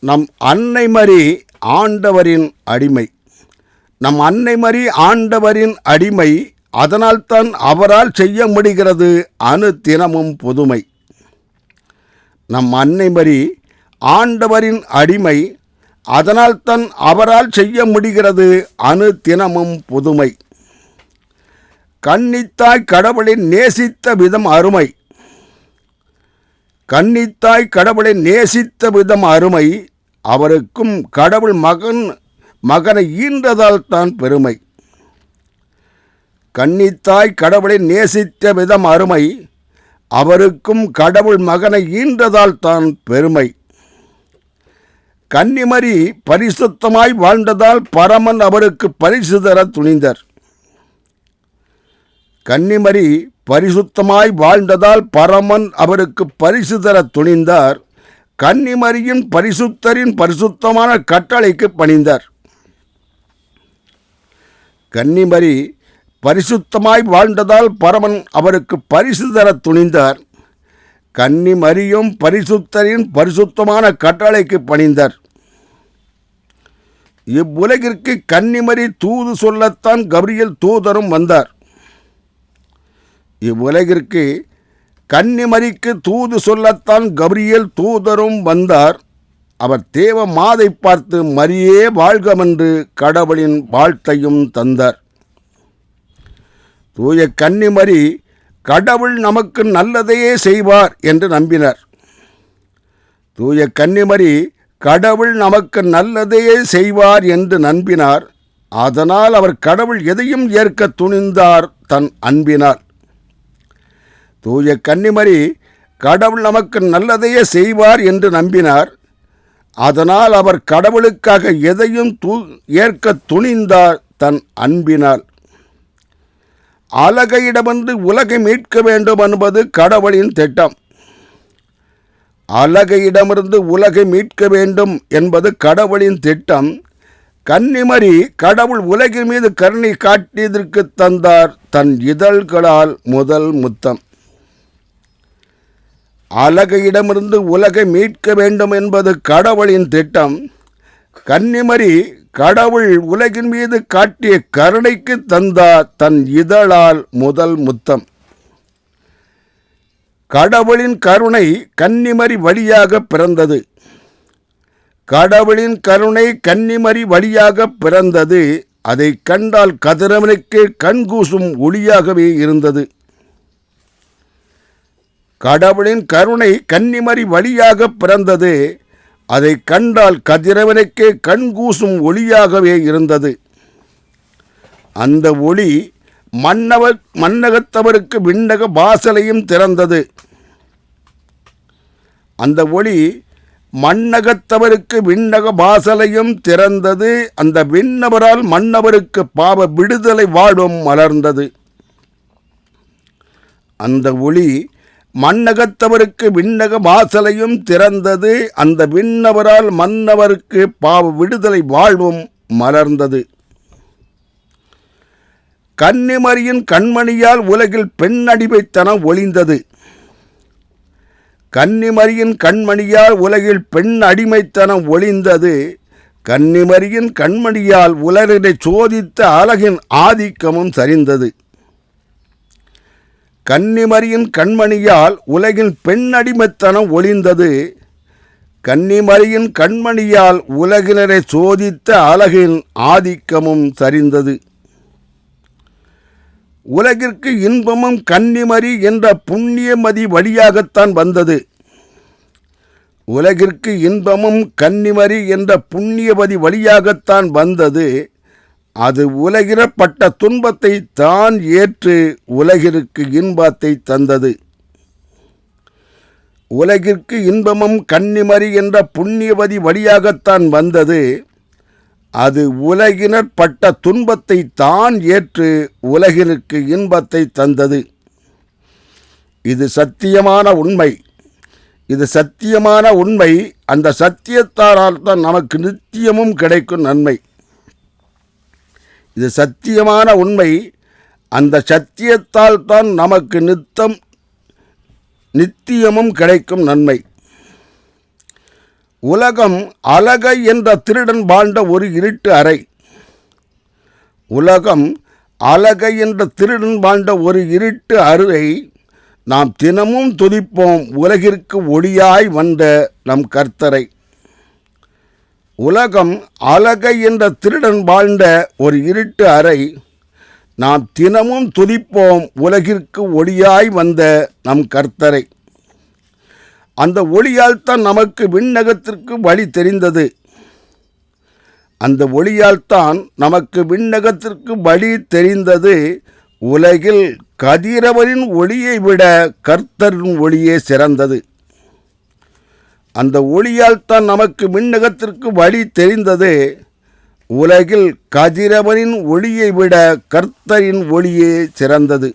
நம் அன்னை மரி ஆண்டவரின் அடிமை. நம் அன்னை மரி ஆண்டவரின் அடிமை. அதனால்தான் அவரால் செய்ய முடிகிறது அனுதினமும் புதுமை. நம் அன்னை மரி ஆண்டவரின் அடிமை. அதனால்தான் அவரால் செய்ய முடிகிறது அனுதினமும் புதுமை. கன்னித்தாய் கடவுளை நேசித்த விதம் அருமை. கன்னித்தாய் கடவுளை நேசித்த விதம் அருமை. அவருக்கும் கடவுள் மகனை ஈன்றதால் தான் பெருமை. கன்னித்தாய் கடவுளை நேசித்த விதம் அருமை. அவருக்கும் கடவுள் மகனை ஈன்றதால் தான் பெருமை. கன்னிமரி பரிசுத்தமாய் வாழ்ந்ததால் பரமன் அவருக்கு பரிசு தர துணிந்தார். கன்னிமரி பரிசுத்தமாய் வாழ்ந்ததால் பரமன் அவருக்கு பரிசு தர துணிந்தார். கன்னிமரியின் பரிசுத்தரின் பரிசுத்தமான கட்டளைக்கு பணிந்தார். கன்னிமரி பரிசுத்தமாய் வாழ்ந்ததால் பரமன் அவருக்கு பரிசு தர துணிந்தார். கன்னிமரியும் பரிசுத்தரின் பரிசுத்தமான கட்டளைக்கு பணிந்தார். இவ்வுலகிற்கு கன்னிமரி தூது சொல்லத்தான் கபிரியேல் தூதரும் வந்தார். இவ்வுலகிற்கு கன்னிமரிக்கு தூது சொல்லத்தான் கபிரியேல் தூதரும் வந்தார். அவர் தேவ மாதை பார்த்து மரியே வாழ்கமென்று கடவுளின் வாழ்த்தையும் தந்தார். தூய கன்னிமரி கடவுள் நமக்கு நல்லதையே செய்வார் என்று நம்பினார். தூய கன்னிமரி கடவுள் நமக்கு நல்லதையே செய்வார் என்று நம்பினார். அதனால் அவர் கடவுள் எதையும் ஏற்க துணிந்தார் தன் அன்பினார். தூய கன்னிமரி கடவுள் நமக்கு நல்லதையே செய்வார் என்று நம்பினார். அதனால் அவர் கடவுளுக்காக எதையும் ஏற்க துணிந்தார் தன் அன்பினால். அலகையிடமிருந்து உலகை மீட்க வேண்டும் என்பது கடவுளின் திட்டம். அலகையிடமிருந்து உலகை மீட்க வேண்டும் என்பது கடவுளின் திட்டம். கன்னிமரி கடவுள் உலகின் மீது கருணை காட்டியதற்கு தந்தார் தன் இதழ்களால் முதல் முத்தம். அலகையிடமிருந்து உலகை மீட்க வேண்டும் என்பது கடவுளின் திட்டம். கன்னிமரி கடவுள் உலகின் மீது காட்டிய கருணைக்கு தந்தார் தன் இதழால் முதல் முத்தம். கடவுளின் கருணை கன்னிமரி வழியாக பிறந்தது. கடவுளின் கருணை கன்னிமரி வழியாக பிறந்தது. அதை கண்டால் கதிரவனுக்கு கண்கூசும் ஒளியாகவே இருந்தது. கடவுளின் கருணை கன்னிமரி வழியாக பிறந்தது. அதை கண்டால் கதிரவனுக்கே கண்கூசும் ஒளியாகவே இருந்தது. அந்த ஒளி மன்னகத்தவருக்கு விண்ணக வாசலையும் திறந்தது. அந்த ஒளி மன்னகத்தவருக்கு விண்ணக வாசலையும் திறந்தது. அந்த விண்ணவரால் மன்னவருக்கு பாவ விடுதலை வாழ்வும் மலர்ந்தது. அந்த ஒளி மன்னகத்தவருக்கு விண்ணக வாசலையும் திறந்தது. அந்த விண்ணவரால் மன்னவருக்கு பாவ விடுதலை வாழ்வும் மலர்ந்தது. கன்னிமரியின் கண்மணியால் உலகில் பெண் அடிமைத்தனம் ஒழிந்தது. கன்னிமரியின் கண்மணியால் உலகில் பெண் அடிமைத்தனம் ஒழிந்தது. கன்னிமரியின் கண்மணியால் உலகினை சோதித்த அழகின் ஆதிக்கமும் சரிந்தது. கன்னிமரியின் கண்மணியால் உலகின் பெண் அடிமைத்தனம் ஒழிந்தது. கன்னிமரியின் கண்மணியால் உலகினரை சோதித்த அழகின் ஆதிக்கமும் சரிந்தது. உலகிற்கு இன்பமும் கன்னிமரி என்ற புண்ணியமதி வழியாகத்தான் வந்தது. உலகிற்கு இன்பமும் கன்னிமரி என்ற புண்ணியமதி வழியாகத்தான் வந்தது. அது உலகிடப்பட்ட துன்பத்தை தான் ஏற்று உலகிற்கு இன்பத்தை தந்தது. உலகிற்கு இன்பமும் கன்னிமரி என்ற புண்ணியவதி வழியாகத்தான் வந்தது. அது உலகினர் பட்ட துன்பத்தை தான் ஏற்று உலகிற்கு இன்பத்தை தந்தது. இது சத்தியமான உண்மை. இது சத்தியமான உண்மை. அந்த சத்தியத்தால் தான் நமக்கு நித்தியமும் கிடைக்கும் நன்மை. இது சத்தியமான உண்மை. அந்த சத்தியத்தால் தான் நமக்கு நித்தியமும் கிடைக்கும் நன்மை. உலகம் அழகை என்ற திருடன் வாழ்ந்த ஒரு இருட்டு அறை. உலகம் அழகை என்ற திருடன் வாழ்ந்த ஒரு இருட்டு அறை நாம் தினமும் துதிப்போம் உலகிற்கு ஒளியாய் வந்த நம் கர்த்தரை. உலகம் அழகை என்ற திருடன் வாழ்ந்த ஒரு இருட்டு அறை நாம் தினமும் துதிப்போம் உலகிற்கு ஒளியாய் வந்த நம் கர்த்தரை. அந்த ஒளியால் தான் நமக்கு விண்ணகத்திற்கு வழி தெரிந்தது. அந்த ஒளியால் தான் நமக்கு விண்ணகத்திற்கு வழி தெரிந்தது. உலகில் கதிரவனின் ஒளியை விட கர்த்தரின் ஒளியே சிறந்தது. அந்த ஒளியால் தான் நமக்கு விண்ணகத்திற்கு வழி தெரிந்தது. உலகில் கதிரவனின் ஒளியை விட கர்த்தரின் ஒளியே சிறந்தது.